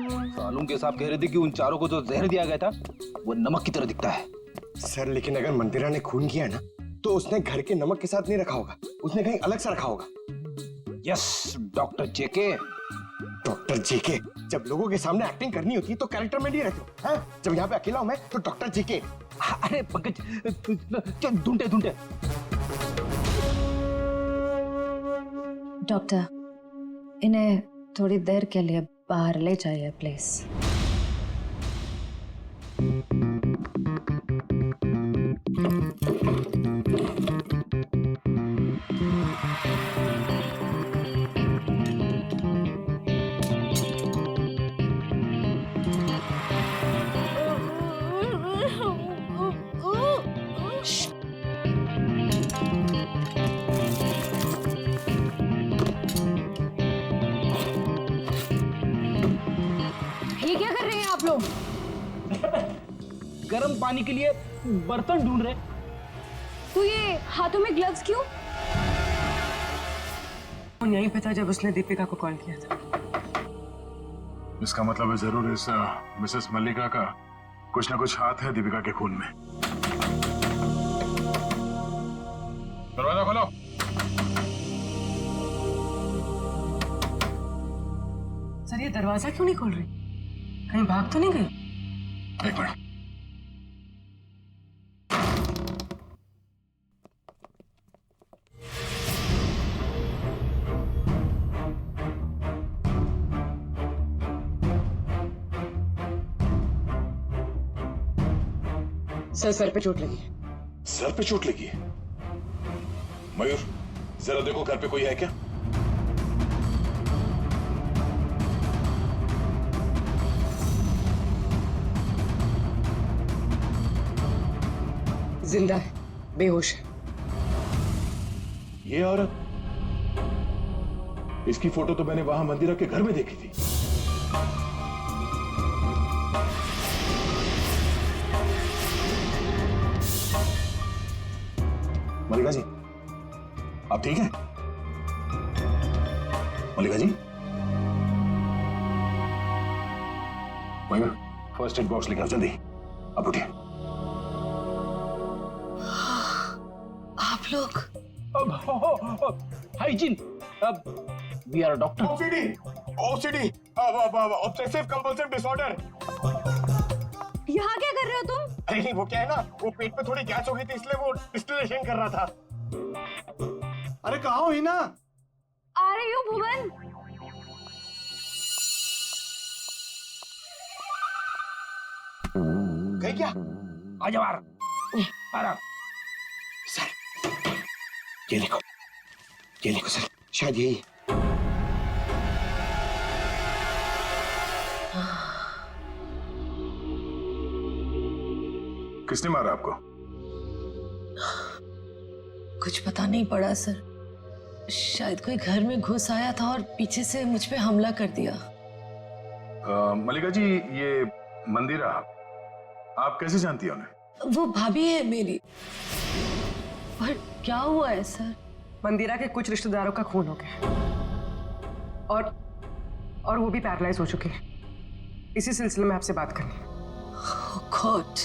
Saloon के साहब कह रहे थे कि उन चारों को जो जहर दिया गया था वो नमक की तरह दिखता है। सर लेकिन अगर मंदिरा ने खून किया ना तो उसने घर के नमक के साथ नहीं रखा होगा, उसने कहीं अलग से रखा होगा। यस डॉक्टर जेके। डॉक्टर जेके, जब लोगों के सामने एक्टिंग करनी होती है तो कैरेक्टर में नहीं रहते हो, हाँ? जब यहाँ पे अकेला हूं मैं तो डॉक्टर जेके। अरे पंकज ढूंढे ढूंढे। डॉक्टर, इन्हें थोड़ी देर के लिए बाहर ले जाइए प्लीज। ये क्या कर रहे हैं आप लोग? गर्म पानी के लिए बर्तन ढूंढ रहे। तो ये हाथों में ग्लव्स क्यों? फोन यहीं पे था जब उसने दीपिका को कॉल किया था। इसका मतलब है जरूर इस मिसेस मल्लिका का कुछ ना कुछ हाथ है दीपिका के खून में। दरवाजा खोलो। सर ये दरवाजा क्यों नहीं खोल रही? कहीं भाग तो नहीं गई? एक मिनट। सर पे चोट लगी। सर पे चोट लगी है? मयूर जरा देखो घर पे कोई है क्या? जिंदा है, बेहोश है। ये औरत, इसकी फोटो तो मैंने वहां मंदिरा के घर में देखी थी। मल्लिका जी, आप ठीक हैं? Mallika ji, Mayur first aid box लेकर आओ जल्दी। अब उठिए। आप लोग hygiene. We are doctor. OCD, OCD, obsessive compulsive disorder. यहाँ क्या कर रहे हो तुम? अरे नहीं, वो क्या है ना, वो पेट में थोड़ी गैस हो गई थी इसलिए वो डिस्टिलेशन कर रहा था। अरे कहाँ हो हिना? आ रही हो भुवन? गई क्या? आ जाओ आराम। सर ये देखो सर, शायद यही। किसने मारा आपको? कुछ पता नहीं पड़ा सर, शायद कोई घर में घुस आया था और पीछे से मुझ पे हमला कर दिया। मल्लिका जी, ये मंदिरा आप कैसे जानती हैं उन्हें? वो भाभी है मेरी। पर क्या हुआ है सर? मंदिरा के कुछ रिश्तेदारों का खून हो गया और वो भी पैरालाइज हो चुके हैं। इसी सिलसिले में आपसे बात करनी है। Oh God,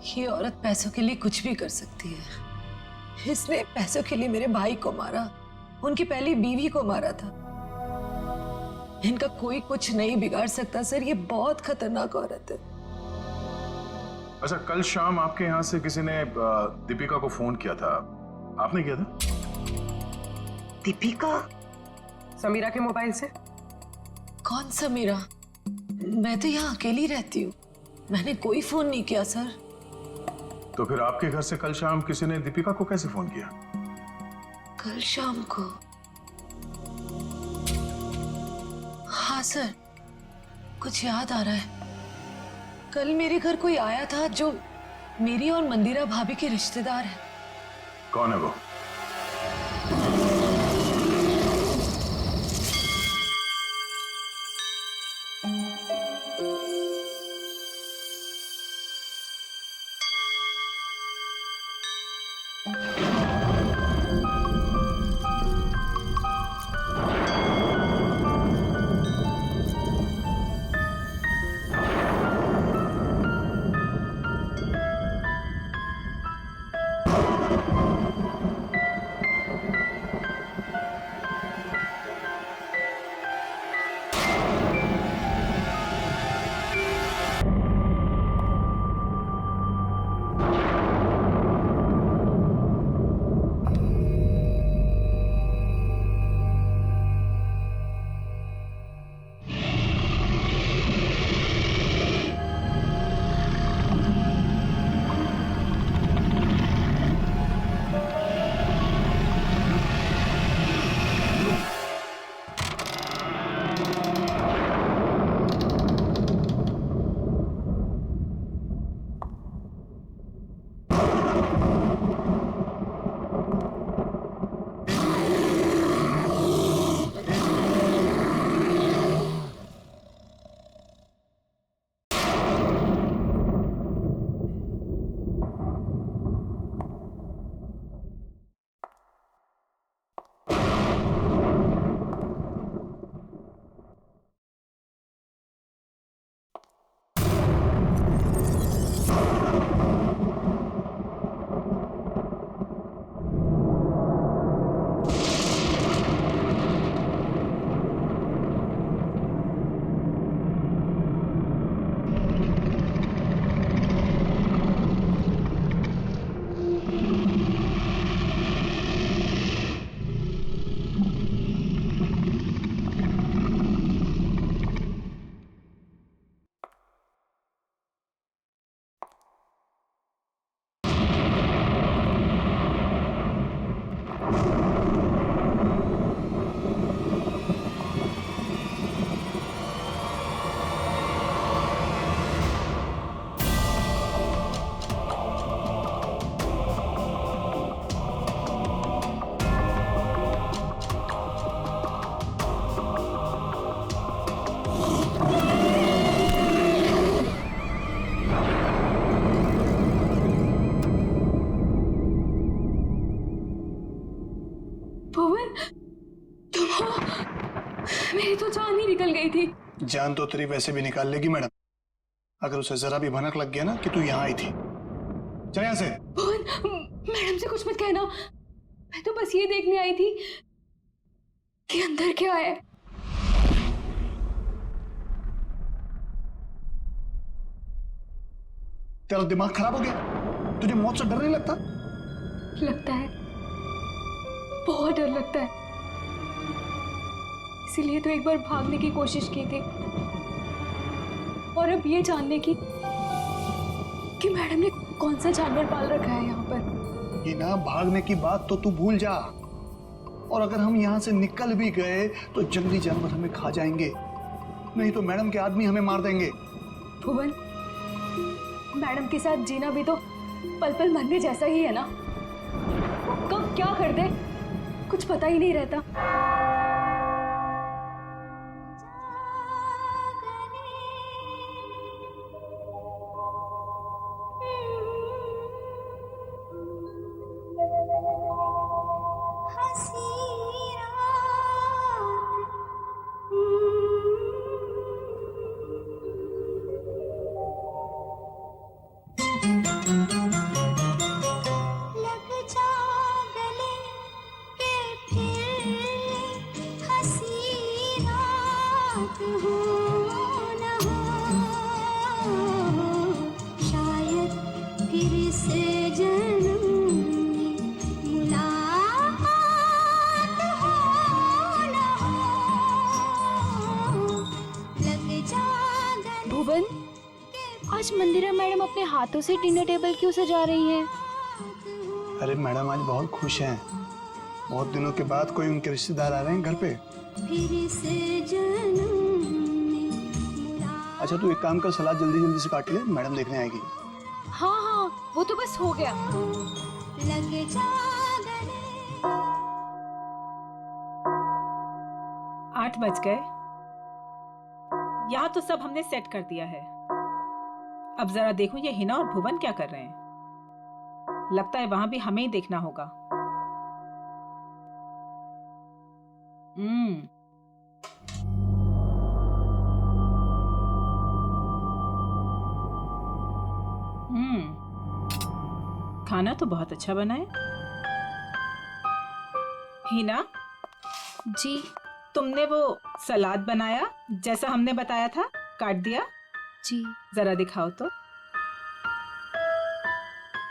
ये औरत पैसों के लिए कुछ भी कर सकती है। इसने पैसों के लिए मेरे भाई को मारा, उनकी पहली बीवी को मारा था। इनका कोई कुछ नहीं बिगाड़ सकता सर, ये बहुत खतरनाक औरत है। अच्छा, कल शाम आपके यहाँ से किसी ने दीपिका को फोन किया था, आपने किया था? दीपिका? समीरा के मोबाइल से। कौन समीरा? मैं तो यहाँ अकेली रहती हूँ, मैंने कोई फोन नहीं किया सर। तो फिर आपके घर से कल शाम किसी ने दीपिका को कैसे फोन किया? कल शाम को? हाँ सर, कुछ याद आ रहा है। कल मेरे घर कोई आया था जो मेरी और मंदिरा भाभी के रिश्तेदार है। कौन है वो? भुवन, तुम हो? मेरी तो जान ही निकल गई थी। जान तो तेरी वैसे भी निकाल लेगी मैडम, अगर उसे जरा भी भनक लग गया ना कि तू यहाँ आई थी। चल यहाँ से। भुवन, मैडम से कुछ मत कहना। मैं तो बस ये देखने आई थी कि अंदर क्या है। तेरा दिमाग खराब हो गया? तुझे मौत से डर नहीं लगता? लगता है, बहुत डर लगता है। इसीलिए तो एक बार भागने की कोशिश की थी, और अब ये जानने की कि मैडम ने कौन सा जानवर पाल रखा है यहाँ पर। ये ना, भागने की बात तो तू भूल जा। और अगर हम यहाँ से निकल भी गए तो जंगली जानवर हमें खा जाएंगे, नहीं तो मैडम के आदमी हमें मार देंगे। भुवन, मैडम के साथ जीना भी तो पल पल मरने जैसा ही है ना। कब क्या कर दे कुछ पता ही नहीं रहता। भुवन, आज मंदिरा मैडम अपने हाथों से डिनर टेबल क्यों सजा रही हैं? अरे मैडम आज बहुत खुश हैं, बहुत दिनों के बाद कोई उनके रिश्तेदार आ रहे हैं घर पे। अच्छा तू एक काम कर, सलाद जल्दी जल्दी से काट ले, मैडम देखने आएगी। हाँ हाँ, वो तो बस हो गया। 8 बज गए। यहाँ तो सब हमने सेट कर दिया है। अब जरा देखो ये हिना और भुवन क्या कर रहे हैं। लगता है वहां भी हमें ही देखना होगा। खाना तो बहुत अच्छा बना है। हिना जी, तुमने वो सलाद बनाया जैसा हमने बताया था, काट दिया? जी। जरा दिखाओ तो।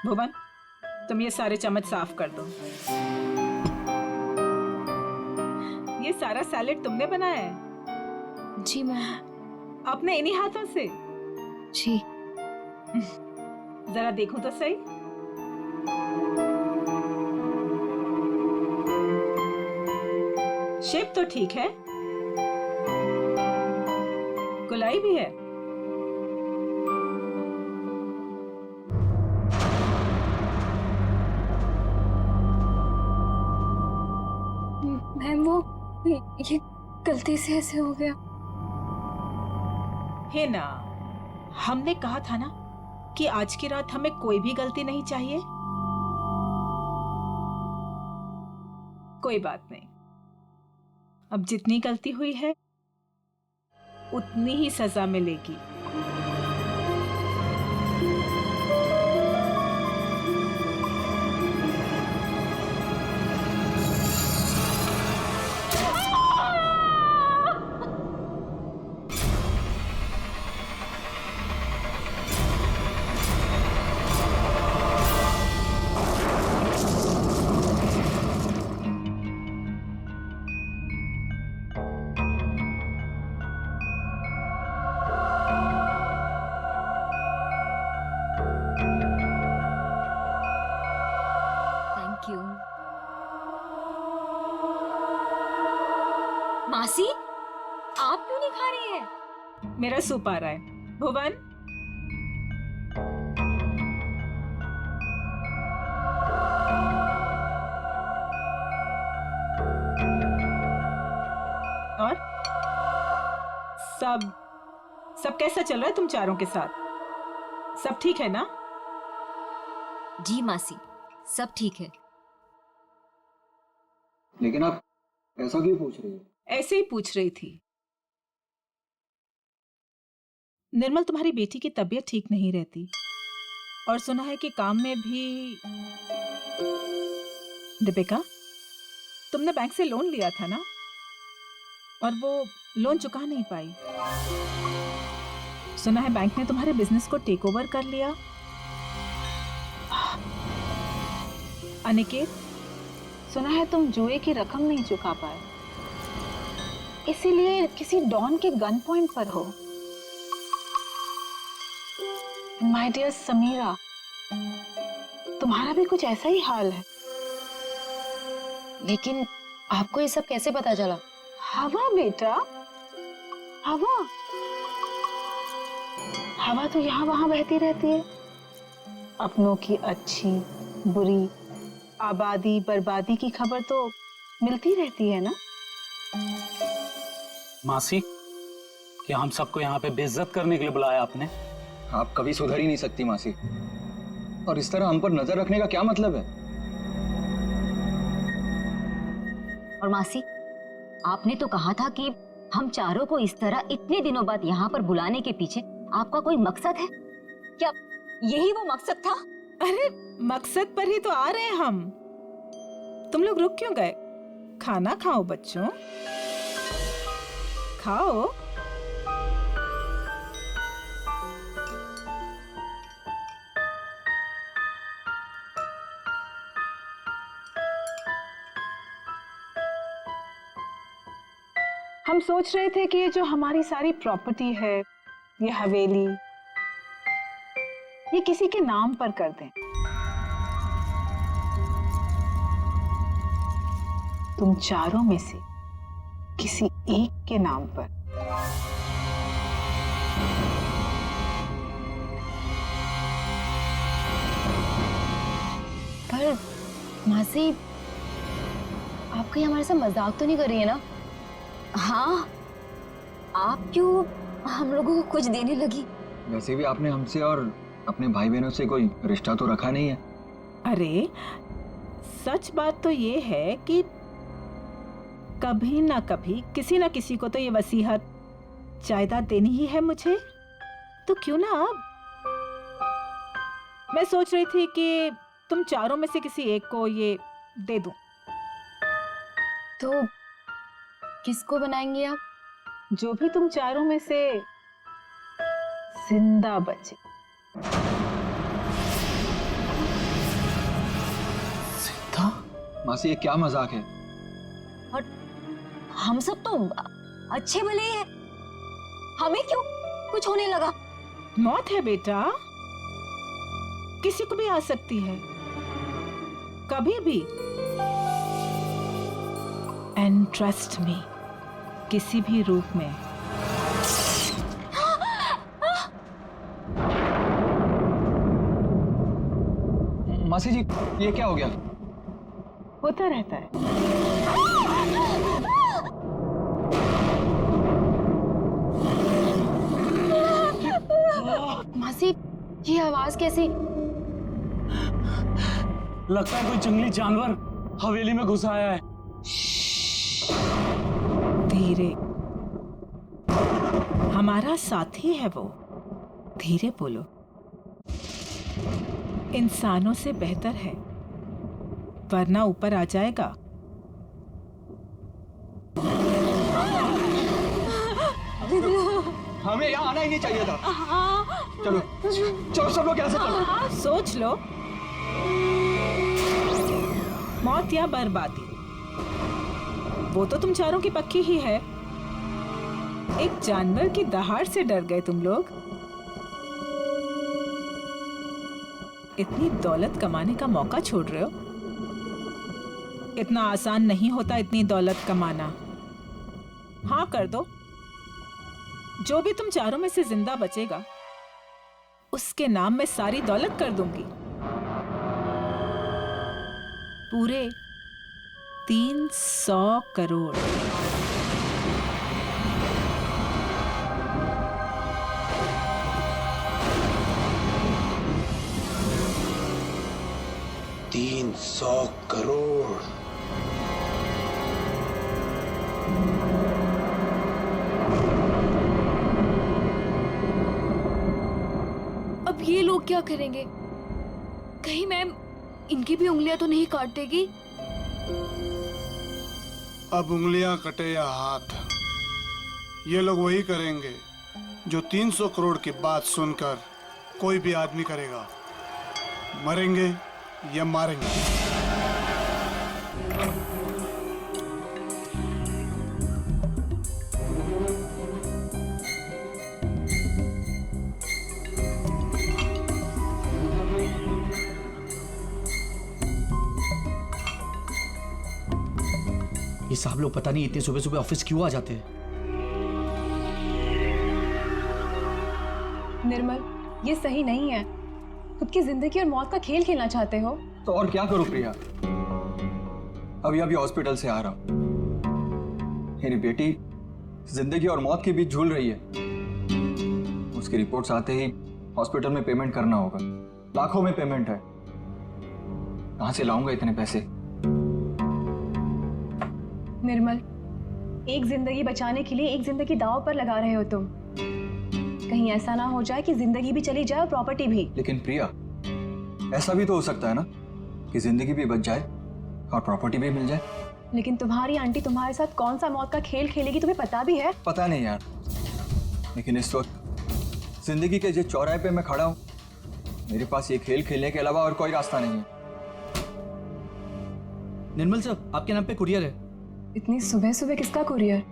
भुवन, तुम ये सारे चम्मच साफ कर दो। ये सारा सैलेड तुमने बनाया है? जी मैम। अपने इन्हीं हाथों से? जी। जरा देखो तो सही। शेप तो ठीक है, गुलाई भी है। मैम वो ये गलती से ऐसे हो गया। है ना, हमने कहा था ना कि आज की रात हमें कोई भी गलती नहीं चाहिए। कोई बात नहीं, अब जितनी गलती हुई है उतनी ही सजा मिलेगी। मासी, आप क्यों नहीं खा रही हैं? मेरा सूप आ रहा है। भुवन, और सब सब कैसा चल रहा है तुम चारों के साथ? सब ठीक है ना? जी मासी, सब ठीक है। लेकिन आप ऐसा क्यों पूछ रही हो? ऐसे ही पूछ रही थी। निर्मल, तुम्हारी बेटी की तबीयत ठीक नहीं रहती और सुना है कि काम में भी। दीपिका, तुमने बैंक से लोन लिया था ना, और वो लोन चुका नहीं पाई। सुना है बैंक ने तुम्हारे बिजनेस को टेक ओवर कर लिया। अनिकेत, सुना है तुम जुए की रकम नहीं चुका पाए, इसीलिए किसी डॉन के गन पॉइंट पर हो। माय डियर समीरा, तुम्हारा भी कुछ ऐसा ही हाल है। लेकिन आपको ये सब कैसे पता चला? हवा बेटा, हवा हवा तो यहाँ वहां बहती रहती है। अपनों की अच्छी बुरी, आबादी बर्बादी की खबर तो मिलती रहती है ना। मासी, क्या हम सबको यहाँ पे बेइज्जत करने के लिए बुलाया आपने? आप कभी सुधर ही नहीं सकती मासी, और इस तरह हम पर नजर रखने का क्या मतलब है? और मासी, आपने तो कहा था कि हम चारों को इस तरह इतने दिनों बाद यहाँ पर बुलाने के पीछे आपका कोई मकसद है क्या? यही वो मकसद था? अरे मकसद पर ही तो आ रहे हैं हम। तुम लोग रुक क्यों गए? खाना खाओ बच्चों, खाओ। हम सोच रहे थे कि ये जो हमारी सारी प्रॉपर्टी है, ये हवेली, ये किसी के नाम पर कर दें। तुम चारों में से किसी एक के नाम पर। पर मासी, आप कहीं हमारे साथ मजाक तो नहीं कर रही है ना? हाँ, आप क्यों हम लोगों को कुछ देने लगी? वैसे भी आपने हमसे और अपने भाई बहनों से कोई रिश्ता तो रखा नहीं है। अरे सच बात तो ये है कि कभी ना कभी किसी ना किसी को तो ये वसीयत जायदाद देनी ही है मुझे, तो क्यों ना अब। मैं सोच रही थी कि तुम चारों में से किसी एक को ये दे दूं। तो किसको बनाएंगे आप? जो भी तुम चारों में से जिंदा बचे। जिंदा? मासी, ये क्या मजाक है? और हम सब तो अच्छे भले हैं, हमें क्यों कुछ होने लगा? मौत है बेटा, किसी को भी आ सकती है, कभी भी। एंड ट्रस्ट मी, किसी भी रूप में। मासी जी, ये क्या हो गया? होता रहता है। मासी, ये आवाज कैसी? लगता है कोई जंगली जानवर हवेली में घुस आया है। धीरे, हमारा साथी है वो। धीरे बोलो, इंसानों से बेहतर है, वरना ऊपर आ जाएगा। हमें यहाँ आना ही नहीं चाहिए था। चलो चलो, सब लोग यहाँ से चलो। सोच लो, मौत या बर्बादी, वो तो तुम चारों की पक्की ही है। एक जानवर की दहाड़ से डर गए तुम लोग। इतनी दौलत कमाने का मौका छोड़ रहे हो। इतना आसान नहीं होता इतनी दौलत कमाना। हाँ कर दो, जो भी तुम चारों में से जिंदा बचेगा उसके नाम में सारी दौलत कर दूंगी। पूरे 300 करोड़। 300 करोड़। अब ये लोग क्या करेंगे? कहीं मैम इनकी भी उंगलियां तो नहीं काट देगी? अब उंगलियां कटे या हाथ, ये लोग वही करेंगे जो 300 करोड़ की बात सुनकर कोई भी आदमी करेगा, मरेंगे या मारेंगे। ये साहब लोग पता नहीं इतनी सुबह सुबह ऑफिस क्यों आ जाते हैं। निर्मल, ये सही नहीं है। खुद की जिंदगी और मौत का खेल खेलना चाहते हो? तो और क्या करूं प्रिया, अभी अभी हॉस्पिटल से आ रहा हूं। मेरी बेटी जिंदगी और मौत के बीच झूल रही है। उसकी रिपोर्ट्स आते ही हॉस्पिटल में पेमेंट करना होगा, लाखों में पेमेंट है। कहां से लाऊंगा इतने पैसे? निर्मल, एक जिंदगी बचाने के लिए एक जिंदगी दांव पर लगा रहे हो तुम। कहीं ऐसा ना हो जाए कि जिंदगी भी चली जाए और प्रॉपर्टी भी। लेकिन प्रिया, ऐसा भी तो हो सकता है ना कि जिंदगी भी बच जाए और प्रॉपर्टी भी मिल जाए। लेकिन तुम्हारी आंटी तुम्हारे साथ कौन सा मौत का खेल खेलेगी तुम्हें पता भी है? पता नहीं यार, लेकिन इस वक्त जिंदगी के जिस चौराहे पे मैं खड़ा हूं, मेरे पास ये खेल खेलने के अलावा और कोई रास्ता नहीं है। निर्मल सर, आपके नाम पे कुरियर है। इतनी सुबह सुबह किसका कुरियर?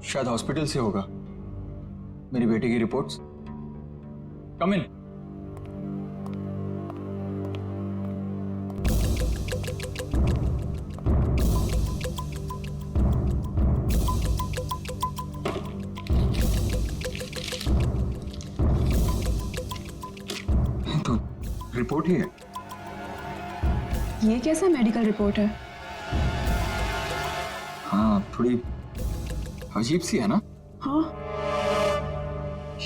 शायद हॉस्पिटल से होगा। मेरी बेटी की रिपोर्ट्स। कम इन। तो रिपोर्ट ही है। ये कैसा मेडिकल रिपोर्ट है? हाँ, थोड़ी अजीब सी है ना? हाँ।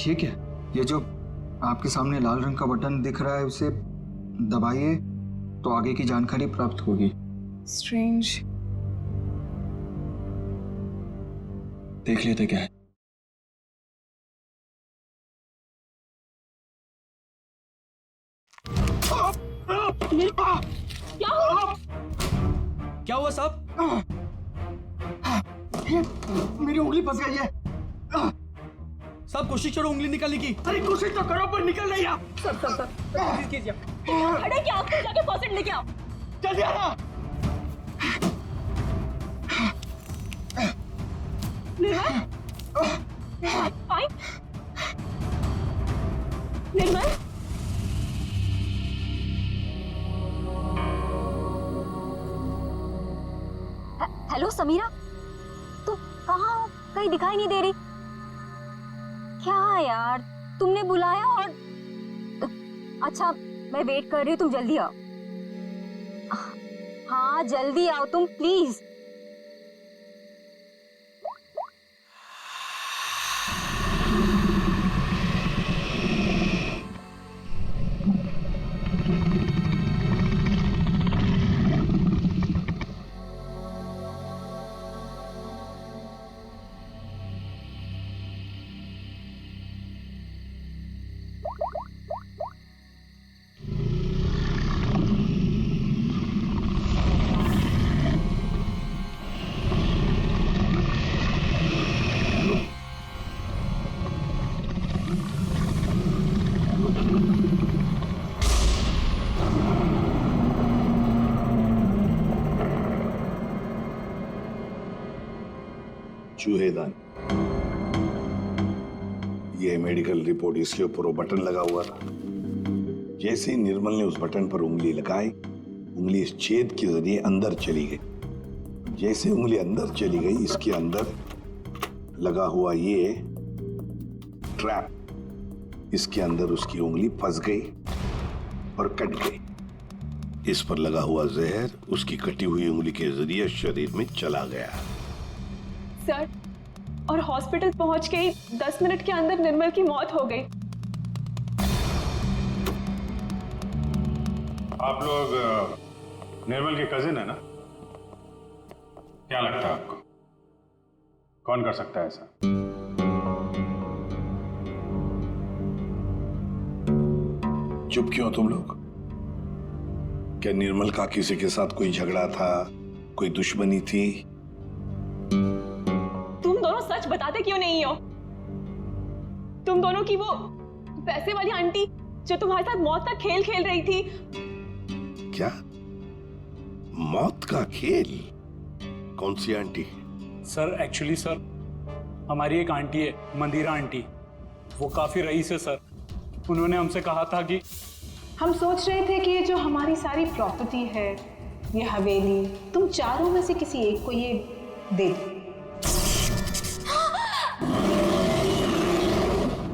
ये क्या? ये जो आपके सामने लाल रंग का बटन दिख रहा है, उसे दबाइए तो आगे की जानकारी प्राप्त होगी। स्ट्रेंज। देख लेते क्या है। क्या हुआ साहब? मेरी उंगली फंस गई है। साहब कोशिश करो उंगली निकालने की। अरे कोशिश तो करो पर निकल नहीं रहा। सब कोशिश कीजिए। खड़े क्या, आपको जाके फॉसेट लेके आओ। जल्दी आना। निर्मल, फाइन। निर्मल, हेलो समीरा, तुम कहाँ हो? कहीं दिखाई नहीं दे रही। क्या यार, तुमने बुलाया और अच्छा मैं वेट कर रही हूँ, तुम जल्दी आओ। हाँ जल्दी आओ तुम प्लीज। चूहेदान, ये मेडिकल रिपोर्ट, इसके ऊपर वो बटन लगा हुआ था। जैसे ही निर्मल ने उस बटन पर उंगली लगाई, उंगली इस छेद के जरिए अंदर चली गई। जैसे उंगली अंदर चली गई, इसके अंदर लगा हुआ ये ट्रैप, इसके अंदर उसकी उंगली फंस गई और कट गई। इस पर लगा हुआ जहर उसकी कटी हुई उंगली के जरिए शरीर में चला गया। सर, और हॉस्पिटल पहुंच के ही 10 मिनट के अंदर निर्मल की मौत हो गई। आप लोग निर्मल के कजिन है ना? क्या लगता है आपको कौन कर सकता है ऐसा? चुप क्यों तुम लोग? क्या निर्मल का किसी के साथ कोई झगड़ा था, कोई दुश्मनी थी? तुम दोनों सच बताते क्यों नहीं हो? तुम दोनों की वो पैसे वाली आंटी जो तुम्हारे साथ मौत का खेल खेल रही थी। क्या मौत का खेल? कौन सी आंटी? सर एक्चुअली सर हमारी एक आंटी है, मंदिरा आंटी, वो काफी रईस है सर। उन्होंने हमसे कहा था कि हम सोच रहे थे कि ये जो हमारी सारी प्रॉपर्टी है, ये हवेली, तुम चारों में से किसी एक को ये दे दो।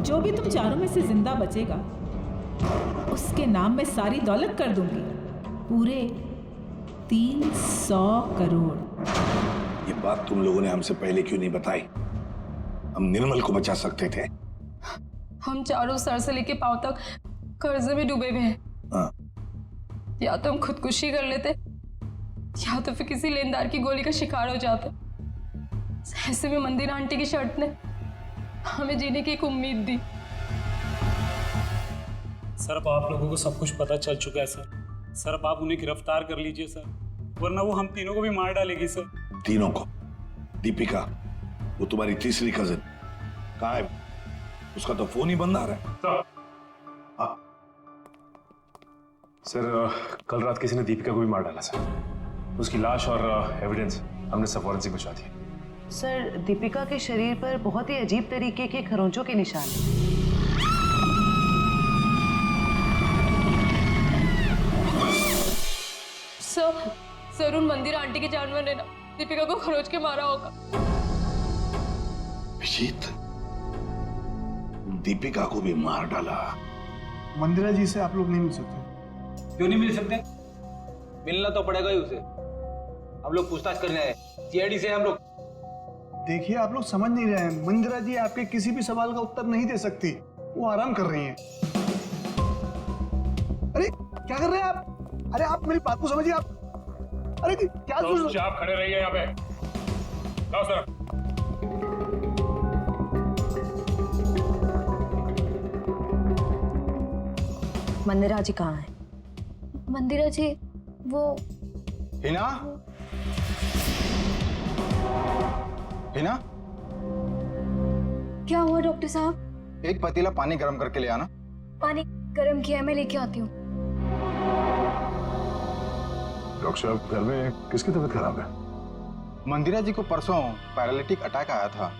जो भी तुम चारों में से जिंदा बचेगा उसके नाम में सारी दौलत कर दूंगी, पूरे 300 करोड़। ये बात तुम लोगों ने हमसे पहले क्यों नहीं बताई? हम निर्मल को बचा सकते थे। हम चारों सर से लेके पांव तक कर्जे में डूबे हुए हैं। हाँ। या तो हम खुदकुशी कर लेते या तो फिर किसी लेनदार की गोली का शिकार हो जाते। ऐसे में मंदिर आंटी की शर्त ने हमें जीने की एक उम्मीद दी। सर अब आप लोगों को सब कुछ पता चल चुका है सर। सर अब आप उन्हें गिरफ्तार कर लीजिए सर, वरना वो हम तीनों को भी मार डालेगी सर। तीनों को? दीपिका, वो तुम्हारी तीसरी कजिन कहाँ है? उसका तो फोन ही बंद आ रहा है। सर कल रात किसी ने दीपिका को भी मार डाला सर। उसकी लाश और एविडेंस हमने सब फॉरेंसिक भिजवा दिए। सर दीपिका के शरीर पर बहुत ही अजीब तरीके के खरोंचों के निशान हैं। सर उन मंदिर आंटी के जानवर ने ना दीपिका को खरोच के मारा होगा। विजीत, दीपिका को भी मार डाला? मंदिरा जी से आप लोग नहीं मिल सकते। क्यों नहीं मिल सकते? मिलना तो पड़ेगा ही उसे। हम लोग पूछताछ करने आए, सीआईडी से हम लोग। देखिए, आप लोग समझ नहीं रहे हैं। मंदिरा जी आपके किसी भी सवाल का उत्तर नहीं दे सकती, वो आराम कर रही हैं। अरे क्या कर रहे हैं आप? अरे आप मेरी बात को समझिए। आप अरे क्या तो आप खड़े रहिए यहाँ पे। लाओ सर। मंदिरा जी कहाँ है? मंदिरा जी वो हिना? हिना? क्या हुआ डॉक्टर साहब? एक पतीला पानी गर्म करके ले आना। पानी गर्म किया है, मैं लेके आती हूँ। डॉक्टर साहब घर में किसकी तबीयत खराब है? मंदिरा जी को परसों पैरालिटिक अटैक आया था।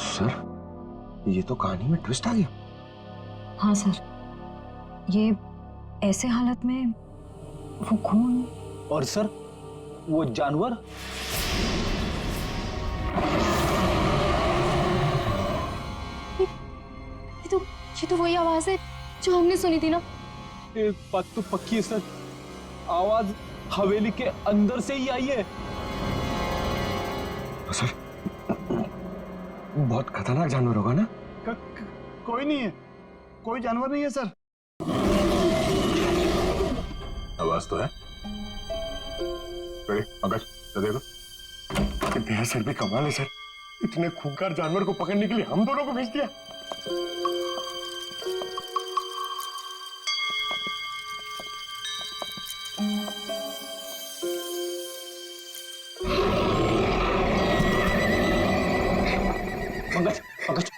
सर, ये तो कहानी में ट्विस्ट आ गया। हाँ सर, ये ऐसे हालत में वो खून। और सर वो जानवर? ये तो वही आवाज है जो हमने सुनी थी ना। एक बात तो पक्की है सर, आवाज हवेली के अंदर से ही आई है। सर बहुत खतरनाक जानवर होगा ना? कोई नहीं है, कोई जानवर नहीं है सर। आवाज तो है। पंकज देखो। दया सर भी कमाल है सर, इतने खूंखार जानवर को पकड़ने के लिए हम दोनों को भेज दिया। पंकज, पंकज,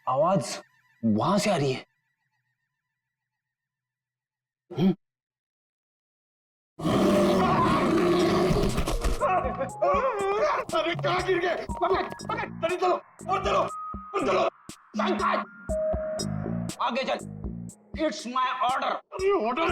आवाज वहां से आ रही है। अरे कहाँ गिर गए? पकड़, पकड़, जल्दी चलो, और चलो, और चलो। आगे चल। It's my order. ऑर्डर?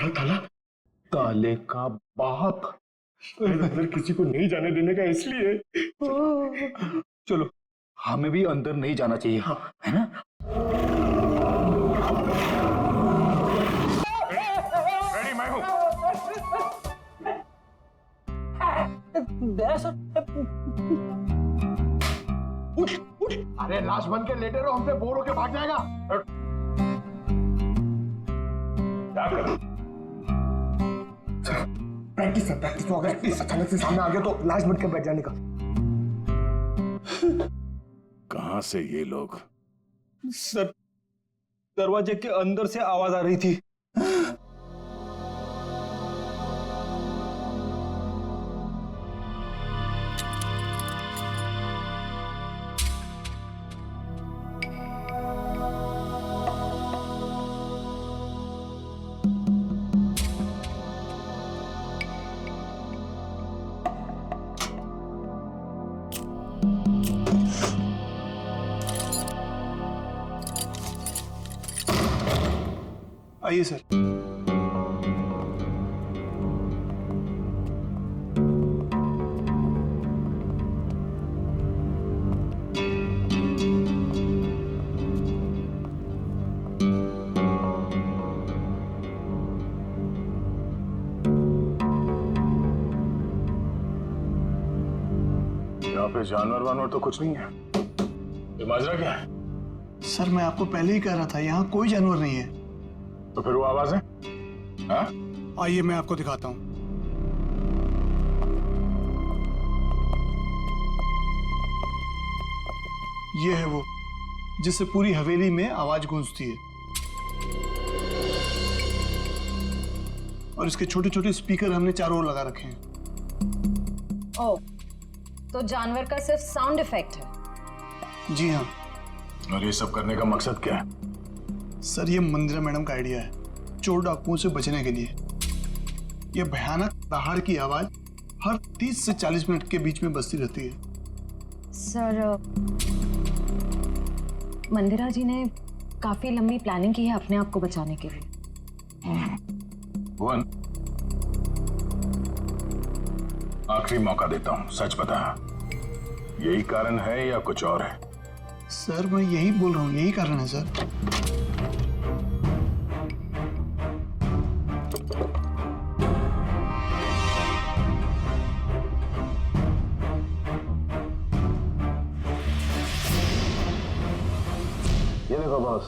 ताला साले का बाप अंदर किसी को नहीं जाने देने का इसलिए। चलो हमें भी अंदर नहीं जाना चाहिए, हाँ है ना? रेडी मैं हूं। उठ उठ, अरे लाश बन के लेटे रहो, हमसे बोर होके भाग जाएगा। प्रैक्टिस है, प्रैक्टिस हो गया। अचानक से सामने आ गया तो लाश बन के बैठ जाने का। कहां से ये लोग? सर दरवाजे के अंदर से आवाज आ रही थी। आइए सर। यहाँ पे जानवर वानवर तो कुछ नहीं है। ये माजरा क्या है? सर मैं आपको पहले ही कह रहा था, यहाँ कोई जानवर नहीं है। तो फिर वो आवाजें? हाँ? आइए मैं आपको दिखाता हूँ। ये है वो जिससे पूरी हवेली में आवाज गूंजती है, और इसके छोटे छोटे स्पीकर हमने चारों ओर लगा रखे हैं। ओह, तो जानवर का सिर्फ साउंड इफेक्ट है? जी हाँ। और ये सब करने का मकसद क्या है? सर ये मंदिरा मैडम का आइडिया है, चोर डाकुओं से बचने के लिए। ये भयानक दहाड़ की आवाज हर 30 से 40 मिनट के बीच में बजती रहती है। सर मंदिरा जी ने काफी लंबी प्लानिंग की है अपने आप को बचाने के लिए। भुवन, आखिरी मौका देता हूं, सच बता, यही कारण है या कुछ और है? सर मैं यही बोल रहा हूँ, यही कारण है सर। ये देखो बॉस,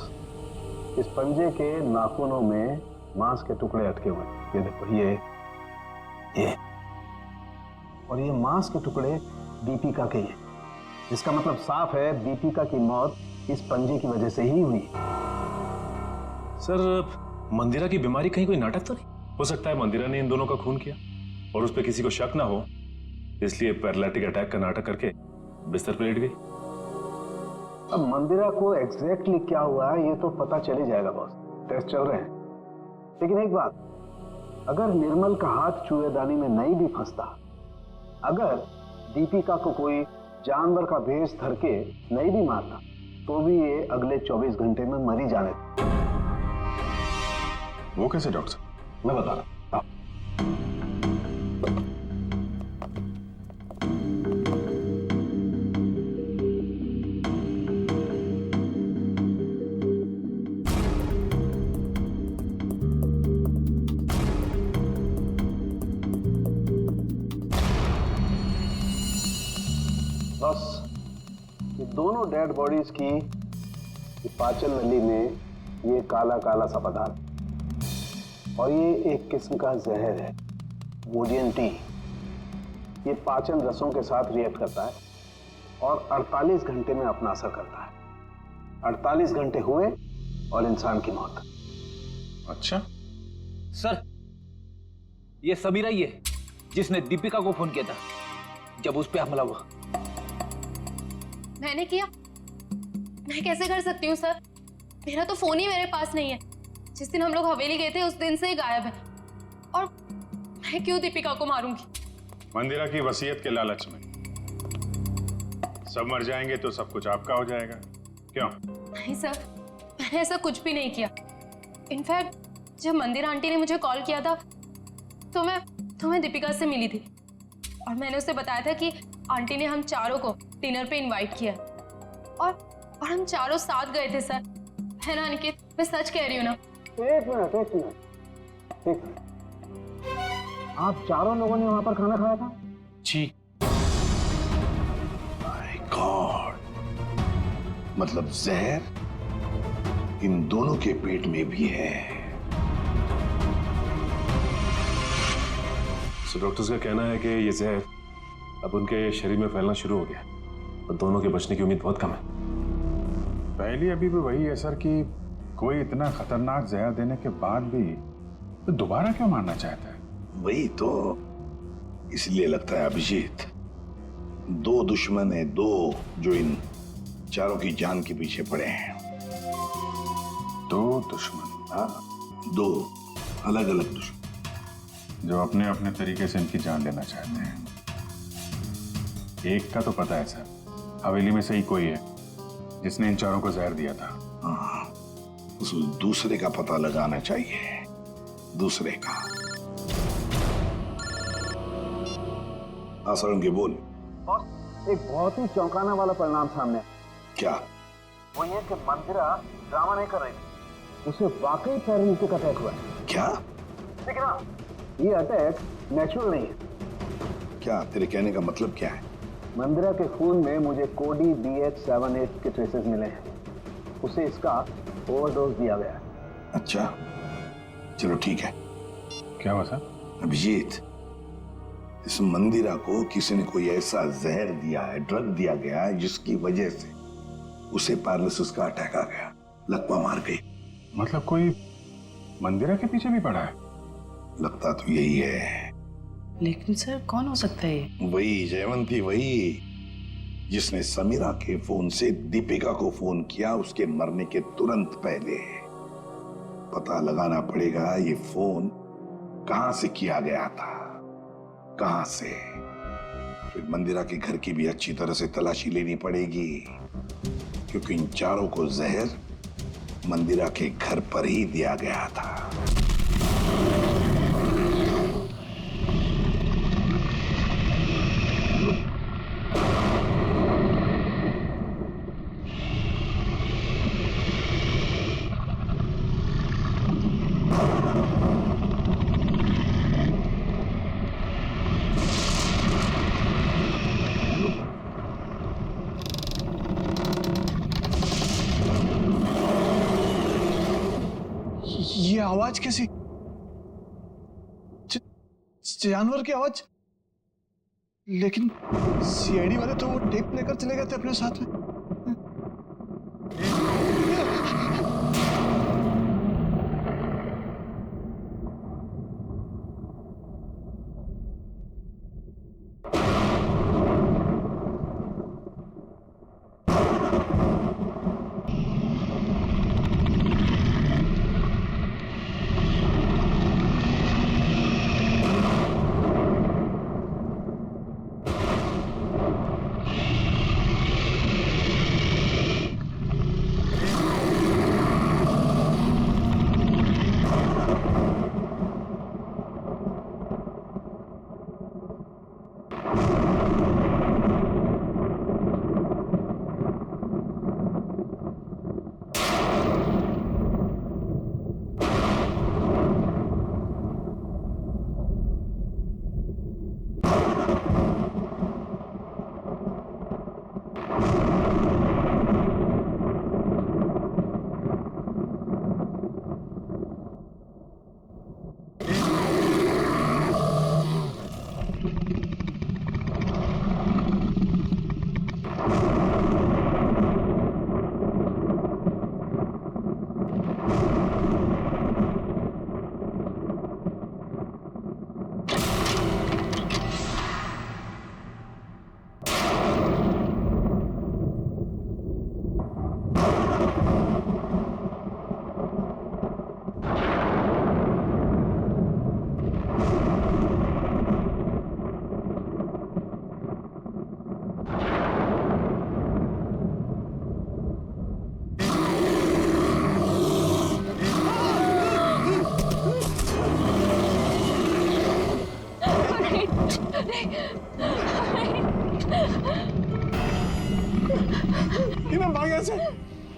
इस पंजे के नाखूनों में मांस के टुकड़े अटके हुए। ये देखो, ये और ये मांस के टुकड़े दीपिका के हैं। इसका मतलब साफ है दीपिका की मौत इस पंजे की वजह से ही हुई। सर मंदिरा की बीमारी कहीं कोई नाटक तो नहीं? हो सकता है मंदिरा ने इन दोनों का खून किया और उस पर किसी को शक ना हो, इसलिए पैरालिटिक अटैक का नाटक करके बिस्तर पर लेट गई। अब मंदिरा को एग्जैक्टली क्या हुआ है ये तो पता चल ही जाएगा बॉस, टेस्ट चल रहे हैं। लेकिन एक बात, अगर निर्मल का हाथ चूहेदानी में नहीं भी फंसता, अगर दीपिका को कोई जानवर का भेष धर के नहीं भी मारता, तो भी ये अगले 24 घंटे में मर ही जाने। वो कैसे डॉक्टर साहब? मैं बता रहा हूं। बस ये दोनों डेड बॉडीज की पाचन नली में ये काला काला सा पदार्थ, और ये एक किस्म का जहर है, वोडियन टी। ये पाचन रसों के साथ रिएक्ट करता है और 48 घंटे में अपना असर करता है। 48 घंटे हुए और इंसान की मौत। अच्छा सर, ये समीरा ही है जिसने दीपिका को फोन किया था जब उस पे हमला हुआ। मैंने किया? मैं कैसे कर सकती हूँ सर? मेरा तो फोन ही मेरे पास नहीं है। जिस दिन हम लोग हवेली गए थे उस दिन से ही गायब है। और मैं क्यों दीपिका को मारूंगी? मंदिरा की वसीयत के लालच में सब मर जाएंगे तो सब कुछ आपका हो जाएगा, क्यों? नहीं सर, मैंने ऐसा कुछ भी नहीं किया। इनफैक्ट जब मंदिरा आंटी ने मुझे कॉल किया था तो मैं दीपिका से मिली थी और मैंने उसे बताया था कि आंटी ने हम चारों को डिनर पे इनवाइट किया और हम चारों साथ गए थे सर। है ना अनिकेत, मैं सच कह रही हूँ ना? एक मिनट आप चारों लोगों ने वहां पर खाना खाया था? जी। माय गॉड, मतलब जहर इन दोनों के पेट में भी है। सो डॉक्टर्स का कहना है कि ये जहर अब उनके शरीर में फैलना शुरू हो गया और दोनों के बचने की उम्मीद बहुत कम है। पहले अभी भी वही है सर कि कोई इतना खतरनाक जहर देने के बाद भी तो दोबारा क्यों मारना चाहता है? वही तो, इसलिए लगता है अभिजीत, दो दुश्मन है, दो जो इन चारों की जान के पीछे पड़े हैं। दो दुश्मन? हाँ, दो अलग अलग दुश्मन जो अपने अपने तरीके से इनकी जान लेना चाहते हैं। एक का तो पता है सर, हवेली में से ही कोई है जिसने इन चारों को जहर दिया था। हाँ, उस दूसरे का पता लगाना चाहिए, दूसरे का। आसरण बोल। एक बहुत ही चौंकाना वाला परिणाम सामने। क्या? वो ये कि मंदिरा ड्रामा नहीं कर रही थी, उसे वाकई पैरालिसिस अटैक हुआ है। क्या? ठीक है ना, ये अटैक नेचुरल नहीं है। क्या तेरे कहने का मतलब क्या है? मंदिरा के खून में मुझे कोडी BH78 के ट्रेसेस मिले हैं, उसे इसका ओवरडोज दिया गया है। अच्छा, चलो ठीक है। क्या हुआ सर? अभिजीत, इस मंदिरा को किसी ने कोई ऐसा जहर दिया है, ड्रग दिया गया है जिसकी वजह से उसे पैरालिसिस का अटैक आ गया, लकवा मार गई। मतलब कोई मंदिरा के पीछे भी पड़ा है? लगता तो यही है। लेकिन सर कौन हो सकता है? वही जयवंती, वही जिसने समीरा के फोन से दीपिका को फोन किया उसके मरने के तुरंत पहले। पता लगाना पड़ेगा ये फोन कहां से किया गया था, कहां से। फिर मंदिरा के घर की भी अच्छी तरह से तलाशी लेनी पड़ेगी, क्योंकि इन चारों को जहर मंदिरा के घर पर ही दिया गया था। ये आवाज कैसी? जानवर की आवाज? लेकिन सीआईडी वाले तो वो टेप लेकर चले गए थे अपने साथ में।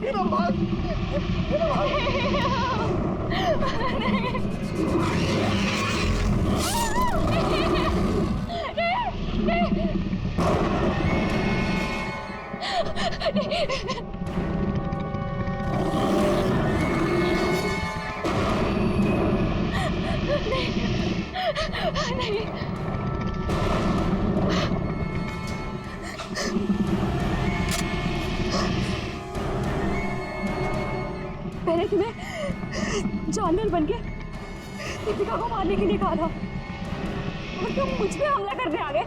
मेरा भाग, मेरा भाग। नहीं। मैंने तुम्हें जानवर बनके दीपिका को मारने के लिए कहा था और तुम मुझ पे हमला करने आ गए।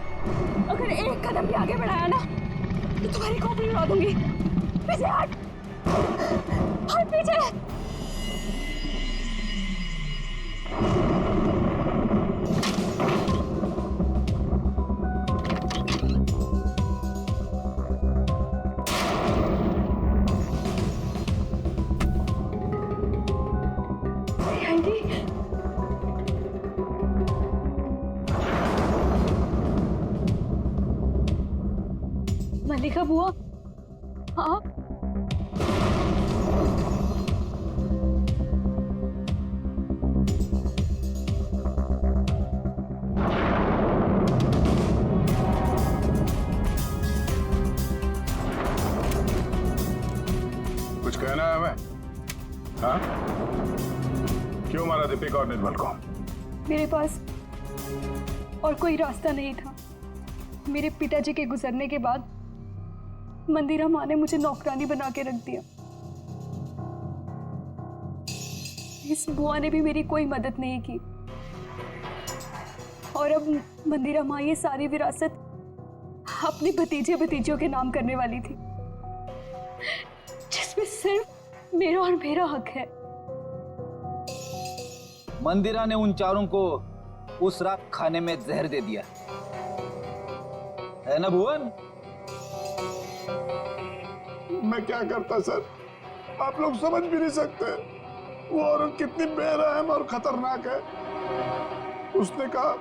अगर एक कदम भी आगे बढ़ाया ना तो तुम्हारी खोपड़ी उड़ा दूंगी। पीछे हट, हट पीछे। मल्लिका बुआ, हाँ कुछ कहना है हमें? हाँ? क्यों मारा दीपिका और निर्मल को? मेरे पास और कोई रास्ता नहीं था। मेरे पिताजी के गुजरने के बाद मंदिरा माँ ने मुझे नौकरानी बना के रख दिया। इस बुआ ने भी मेरी कोई मदद नहीं की और अब मंदिरा माँ ये सारी विरासत अपने भतीजे भतीजियों के नाम करने वाली थी, जिसमें सिर्फ मेरा और मेरा हक है। मंदिरा ने उन चारों को उस रात खाने में जहर दे दिया है ना भुवन? मैं क्या करता सर, आप लोग समझ भी नहीं सकते वो औरत कितनी बेरहम और खतरनाक है। उसने कहा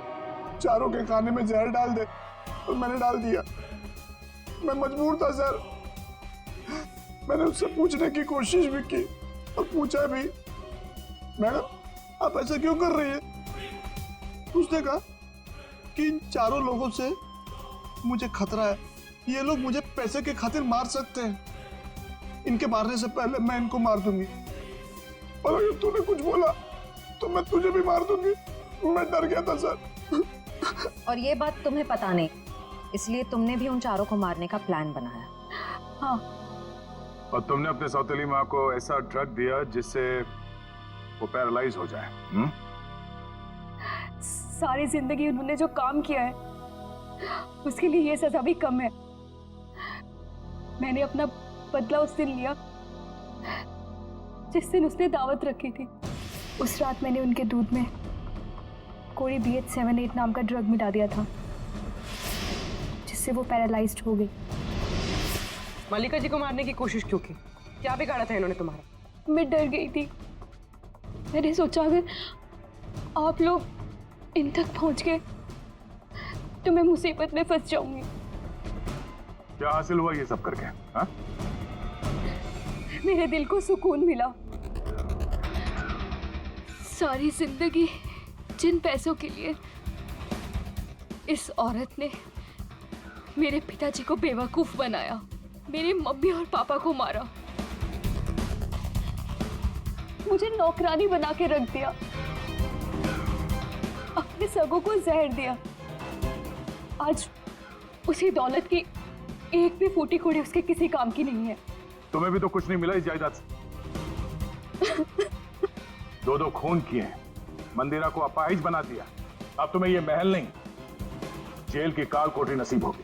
चारों के खाने में जहर डाल दे और मैंने डाल दिया। मैं मजबूर था सर। मैंने उससे पूछने की कोशिश भी की और पूछा भी, मैडम आप ऐसा क्यों कर रही है? उसने कहा कि इन चारों लोगों से मुझे खतरा है, ये लोग मुझे पैसे के खातिर मार सकते हैं। इनके मारने से पहले मैं इनको मार दूंगी और अगर तूने कुछ बोला तो मैं तुझे भी मार दूंगी। मैं डर गया था सर। और ये बात तुम्हें पता नहीं, इसलिए तुमने भी उन चारों को मारने का प्लान बनाया। हाँ। और तुमने अपने सौतेली माँ को ऐसा ड्रग दिया जिससे वो पैरालाइज हो जाए। सारी जिंदगी उन्होंने जो काम किया है उसके लिए ये सजा भी कम है। मैंने अपना बदला उस दिन लिया जिस दिन उसने दावत रखी थी। उस रात मैंने उनके दूध में कोई BH78 नाम का ड्रग मिला दिया था जिससे वो पैरालाइज्ड हो गई। मल्लिका जी को मारने की कोशिश क्यों की? क्या बिगाड़ा था इन्होंने तुम्हारा? मैं डर गई थी। मैंने सोचा अगर आप लोग इन तक पहुंच गए तो मैं मुसीबत में फंस जाऊंगी। क्या हासिल हुआ ये सब करके? हाँ? मेरे दिल को सुकून मिला। सारी जिंदगी जिन पैसों के लिए इस औरत ने मेरे पिताजी को बेवकूफ बनाया, मेरे मम्मी और पापा को मारा, मुझे नौकरानी बना के रख दिया, अपने सगों को जहर दिया। आज उसी दौलत की एक भी फूटी कोड़ी उसके किसी काम की नहीं है। तुम्हें भी तो कुछ नहीं मिला इस जायदाद से। दो खून किए, मंदिरा को अपाहिज बना दिया। अब तुम्हें ये महल नहीं, जेल की काल कोठरी नसीब होगी।